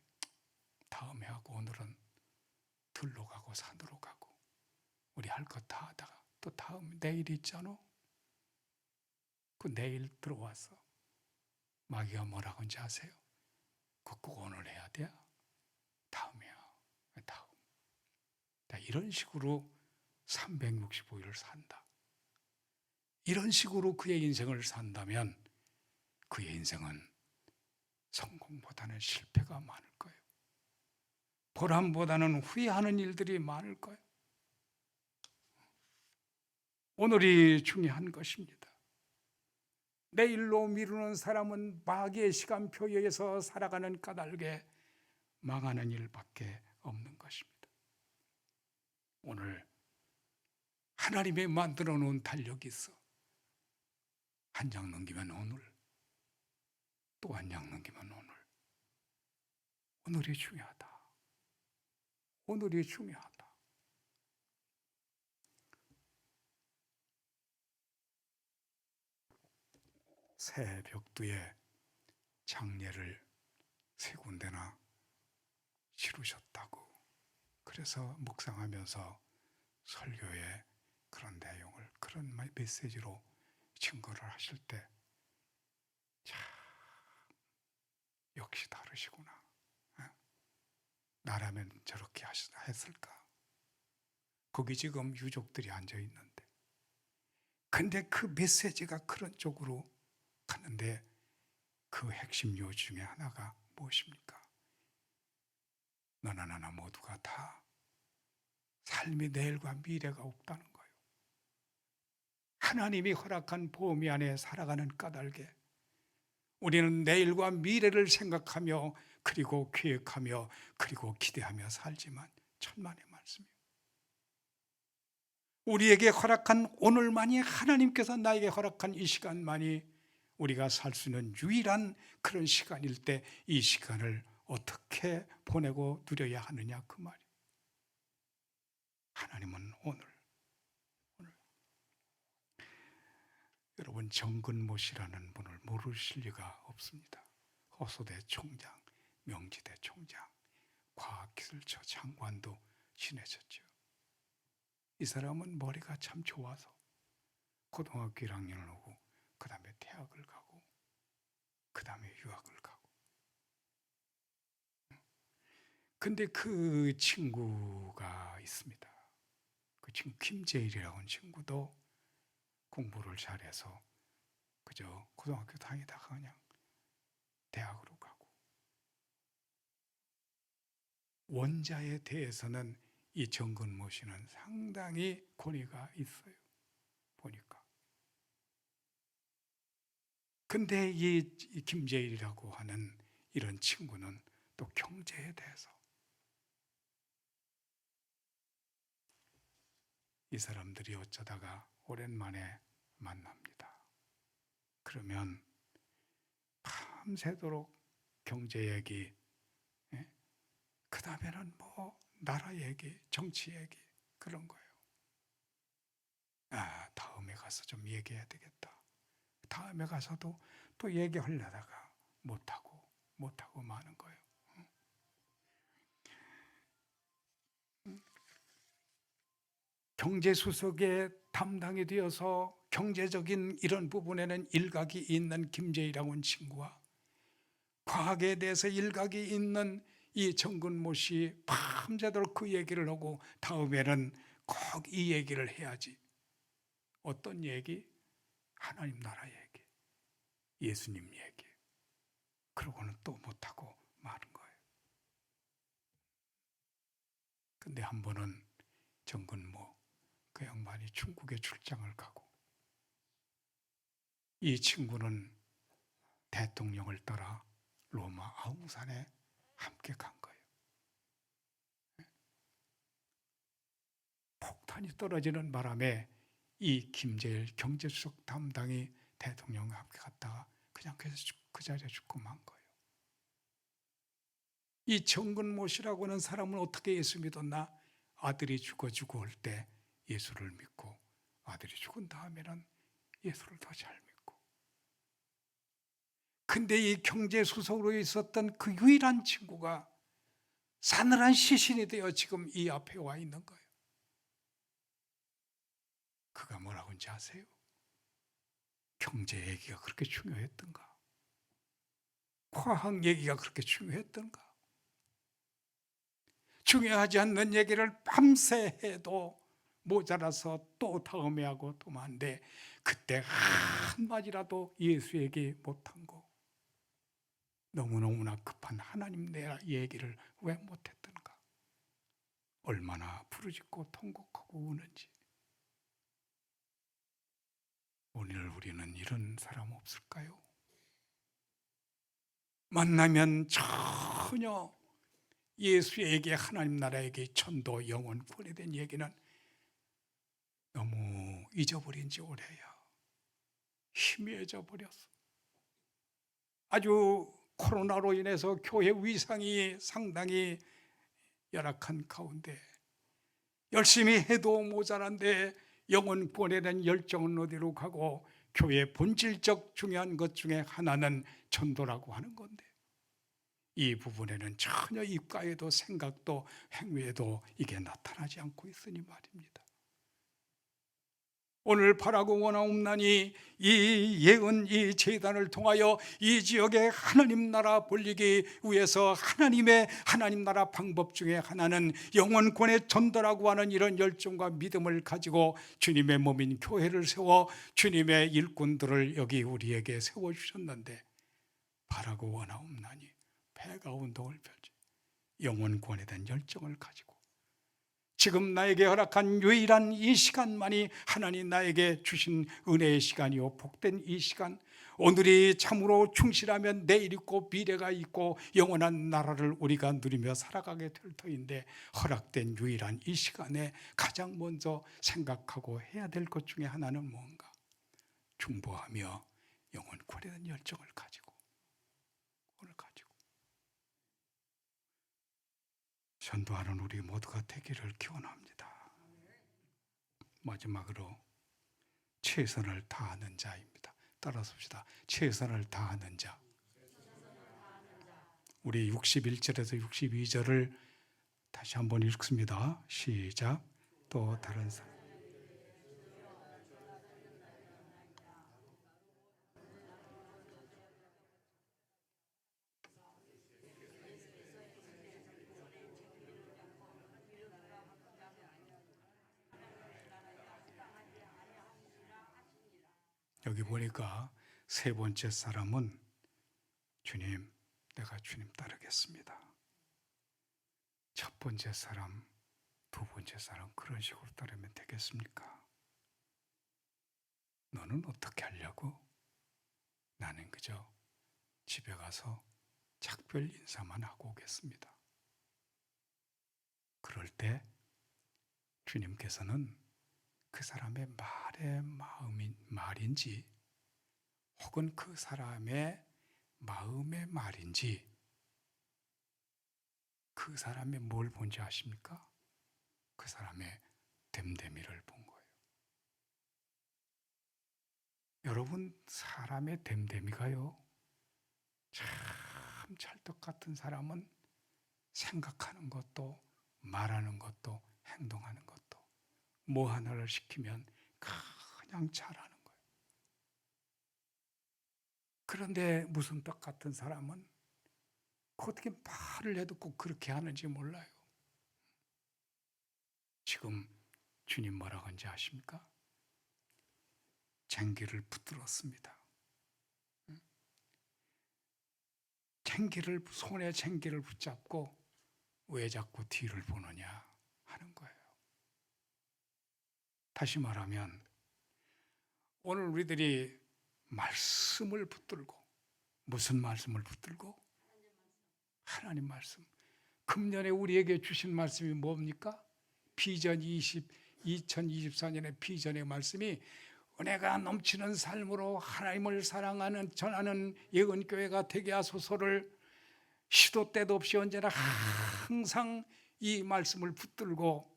다음에 하고 오늘은 들로 가고 산으로 가고 우리 할 것 다 하다가 또 다음 내일 있잖아. 그 내일 들어와서 마귀가 뭐라고 하는지 아세요? 그거 꼭 오늘 해야 돼. 다음이야. 다음. 이런 식으로 365일을 산다. 이런 식으로 그의 인생을 산다면 그의 인생은 성공보다는 실패가 많을 거예요. 보람보다는 후회하는 일들이 많을 거예요. 오늘이 중요한 것입니다. 내일로 미루는 사람은 마귀의 시간표에 의해서 살아가는 까닭에 망하는 일밖에 없는 것입니다. 오늘 하나님이 만들어 놓은 달력이 있어. 한 장 넘기면 오늘, 또 한 장 넘기면 오늘. 오늘이 중요하다. 오늘이 중요하다. 새 벽두에 장례를 세 군데나 치르셨다고. 그래서 묵상하면서 설교에 그런 내용을, 그런 메시지로 증거를 하실 때, 참 역시 다르시구나. 나라면 저렇게 했을까? 거기 지금 유족들이 앉아 있는데, 근데 그 메시지가 그런 쪽으로 갔는데, 그 핵심 요소 중에 하나가 무엇입니까? 너나 나나 모두가 다 삶의 내일과 미래가 없다는 거예요. 하나님이 허락한 보험이 안에 살아가는 까닭에 우리는 내일과 미래를 생각하며, 그리고 계획하며, 그리고 기대하며 살지만 천만의 말씀이에요. 우리에게 허락한 오늘만이, 하나님께서 나에게 허락한 이 시간만이 우리가 살 수 있는 유일한 그런 시간일 때, 이 시간을 어떻게 보내고 누려야 하느냐, 그 말이에요. 하나님은 오늘. 여러분, 정근모 씨라는 분을 모르실 리가 없습니다. 호소대 총장, 명지대 총장, 과학기술처 장관도 지내셨죠. 이 사람은 머리가 참 좋아서 고등학교 1학년을 오고, 그 다음에 대학을 가고, 그 다음에 유학을 가고. 근데 그 친구가 있습니다. 그 친구 김재일이라고 하는 친구도 공부를 잘해서 그저 고등학교 다니다가 그냥 대학으로 가고. 원자에 대해서는 이 정근모 씨는 상당히 권위가 있어요, 보니까. 근데 이 김재일이라고 하는 이런 친구는 또 경제에 대해서, 이 사람들이 어쩌다가 오랜만에 만납니다. 그러면 밤새도록 경제 얘기, 그 다음에는 뭐 나라 얘기, 정치 얘기, 그런 거예요. 다음에 가서 좀 얘기해야 되겠다. 다음에 가서도 또 얘기하려다가 못하고 마는 거예요. 경제수석의 담당이 되어서 경제적인 이런 부분에는 일각이 있는 김재희라고 하는 친구와 과학에 대해서 일각이 있는 이 정근모 씨, 밤새도록 그 얘기를 하고 다음에는 꼭 이 얘기를 해야지. 어떤 얘기? 하나님 나라 얘기, 예수님 얘기. 그러고는 또 못하고 마는 거예요. 근데 한 번은 정근모, 그 양반이 중국에 출장을 가고, 이 친구는 대통령을 따라 로마 아웅산에 함께 간 거예요. 폭탄이 떨어지는 바람에 이 김재일 경제수석 담당이 대통령과 함께 갔다가 그냥 그 자리에 죽고 만 거예요. 이 정근모 씨라고 하는 사람은 어떻게 예수 믿었나? 아들이 죽어주고 올 때 예수를 믿고, 아들이 죽은 다음에는 예수를 더 잘 믿고. 근데 이 경제수석으로 있었던 그 유일한 친구가 싸늘한 시신이 되어 지금 이 앞에 와 있는 거예요. 그가 뭐라고 하는지 아세요? 경제 얘기가 그렇게 중요했던가? 과학 얘기가 그렇게 중요했던가? 중요하지 않는 얘기를 밤새 해도 모자라서 또 다음에 하고 또 만데, 그때 한마디라도 예수 얘기 못한 거, 너무너무나 급한 하나님 내라 얘기를 왜 못했던가? 얼마나 부르짖고 통곡하고 우는지. 오늘 우리는 이런 사람 없을까요? 만나면 전혀 예수에게, 하나님 나라에게, 천도, 영혼, 구원에 대한 얘기는 너무 잊어버린 지 오래야. 희미해져 버렸어. 아주 코로나로 인해서 교회 위상이 상당히 열악한 가운데 열심히 해도 모자란데 영혼 구원에는 열정은 어디로 가고 교회의 본질적 중요한 것 중에 하나는 전도라고 하는 건데 이 부분에는 전혀 입가에도 생각도 행위에도 이게 나타나지 않고 있으니 말입니다. 오늘 바라고 원하옵나니 이 예언 이 제단을 통하여 이 지역의 하나님 나라 벌리기 위해서 하나님 나라 방법 중에 하나는 영혼권의 전도라고 하는 이런 열정과 믿음을 가지고 주님의 몸인 교회를 세워 주님의 일꾼들을 여기 우리에게 세워주셨는데 바라고 원하옵나니 배가 운동을 펼치 영혼권에 대한 열정을 가지고 지금 나에게 허락한 유일한 이 시간만이 하나님 나에게 주신 은혜의 시간이요 복된 이 시간, 오늘이 참으로 충실하면 내일 있고 미래가 있고 영원한 나라를 우리가 누리며 살아가게 될 터인데 허락된 유일한 이 시간에 가장 먼저 생각하고 해야 될 것 중에 하나는 뭔가? 중보하며 영혼권에 대한 열정을 가지고 전도하는 우리 모두가 되기를 기원합니다. 마지막으로 최선을 다하는 자입니다. 따라서 봅시다. 최선을 다하는 자. 우리 61절에서 62절을 다시 한번 읽습니다. 시작. 또 다른 사람. 여기 보니까 세 번째 사람은 주님, 내가 주님 따르겠습니다. 첫 번째 사람, 두 번째 사람 그런 식으로 따르면 되겠습니까? 너는 어떻게 하려고? 나는 그저 집에 가서 작별 인사만 하고 오겠습니다. 그럴 때 주님께서는 그 사람의 말인지 혹은 그 사람의 마음의 말인지 그 사람이 뭘 본지 아십니까? 그 사람의 됨됨이를 본 거예요. 여러분, 사람의 됨됨이가요, 참 찰떡 같은 사람은 생각하는 것도 말하는 것도 행동하는 것도 뭐 하나를 시키면 그냥 잘하는 거예요. 그런데 무슨 떡 같은 사람은 어떻게 말을 해도 꼭 그렇게 하는지 몰라요. 지금 주님 뭐라고 하는지 아십니까? 쟁기를 붙들었습니다. 손에 쟁기를 붙잡고 왜 자꾸 뒤를 보느냐 하는 거예요. 다시 말하면 오늘 우리들이 말씀을 붙들고, 무슨 말씀을 붙들고? 하나님 말씀. 금년에 우리에게 주신 말씀이 뭡니까? 비전 2024년의 비전의 말씀이 은혜가 넘치는 삶으로 하나님을 사랑하는 전하는 예언교회가 되게 하소서를 시도 때도 없이 언제나 항상 이 말씀을 붙들고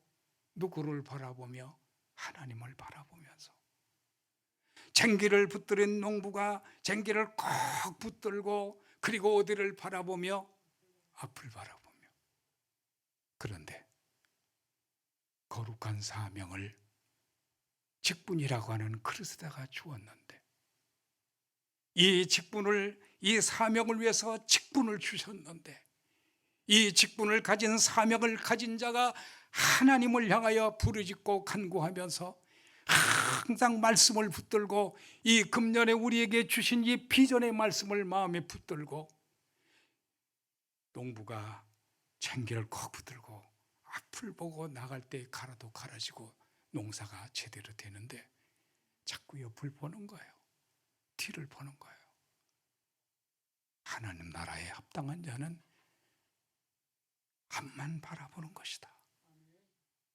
누구를 바라보며? 하나님을 바라보면서 쟁기를 붙들은 농부가 쟁기를 꼭 붙들고 그리고 어디를 바라보며? 앞을 바라보며. 그런데 거룩한 사명을 직분이라고 하는 그리스도가 주었는데 이 직분을, 이 사명을 위해서 직분을 주셨는데 이 직분을 가진 사명을 가진 자가 하나님을 향하여 부르짖고 간구하면서 항상 말씀을 붙들고 이 금년에 우리에게 주신 이 비전의 말씀을 마음에 붙들고 농부가 쟁기를 꼭 붙들고 앞을 보고 나갈 때 갈아도 갈아지고 농사가 제대로 되는데 자꾸 옆을 보는 거예요. 뒤를 보는 거예요. 하나님 나라에 합당한 자는 앞만 바라보는 것이다.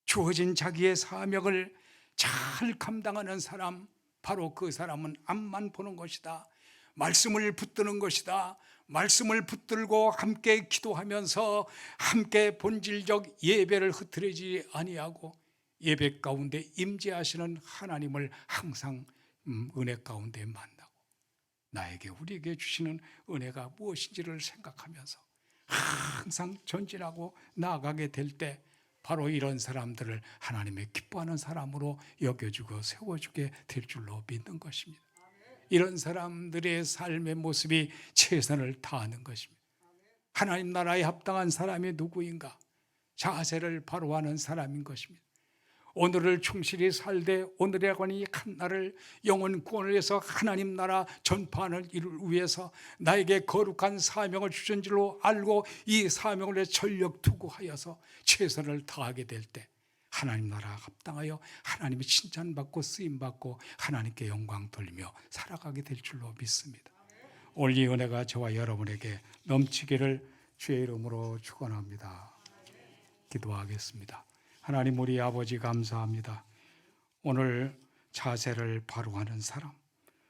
주어진 자기의 사명을 잘 감당하는 사람, 바로 그 사람은 앞만 보는 것이다. 말씀을 붙드는 것이다. 말씀을 붙들고 함께 기도하면서 함께 본질적 예배를 흐트러지지 아니하고 예배 가운데 임재하시는 하나님을 항상 은혜 가운데 만나고 나에게 우리에게 주시는 은혜가 무엇인지를 생각하면서 항상 전진하고 나아가게 될 때 바로 이런 사람들을 하나님의 기뻐하는 사람으로 여겨주고 세워주게 될 줄로 믿는 것입니다. 이런 사람들의 삶의 모습이 최선을 다하는 것입니다. 하나님 나라에 합당한 사람이 누구인가? 자세를 바로 하는 사람인 것입니다. 오늘을 충실히 살되 오늘이라고 하는 이 한날을 영혼 구원을 위해서 하나님 나라 전파하는 일을 위해서 나에게 거룩한 사명을 주신 줄로 알고 이 사명을 위해 전력 투구하여서 최선을 다하게 될 때 하나님 나라 합당하여 하나님의 칭찬받고 쓰임받고 하나님께 영광 돌리며 살아가게 될 줄로 믿습니다. 오늘 이 은혜가 저와 여러분에게 넘치기를 주의 이름으로 축원합니다. 기도하겠습니다. 하나님 우리 아버지 감사합니다. 오늘 자세를 바로 하는 사람,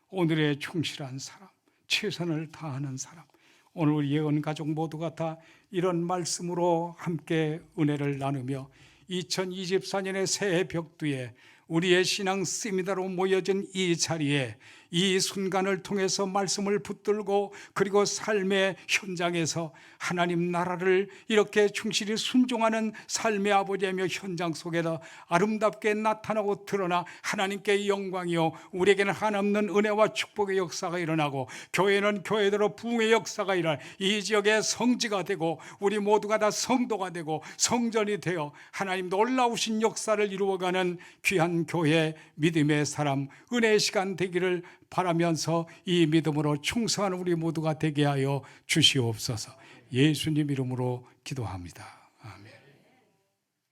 오늘의 충실한 사람, 최선을 다하는 사람, 오늘 우리 예언 가족 모두가 다 이런 말씀으로 함께 은혜를 나누며 2024년의 새해 벽두에 우리의 신앙 세미나로 모여진 이 자리에 이 순간을 통해서 말씀을 붙들고 그리고 삶의 현장에서 하나님 나라를 이렇게 충실히 순종하는 삶의 아버지이며 현장 속에서 아름답게 나타나고 드러나 하나님께 영광이요 우리에게는 한없는 은혜와 축복의 역사가 일어나고 교회는 교회대로 부흥의 역사가 일어나 이 지역의 성지가 되고 우리 모두가 다 성도가 되고 성전이 되어 하나님 놀라우신 역사를 이루어가는 귀한 교회 믿음의 사람 은혜의 시간 되기를 바라면서 이 믿음으로 충성하는 우리 모두가 되게 하여 주시옵소서. 예수님 이름으로 기도합니다. 아멘.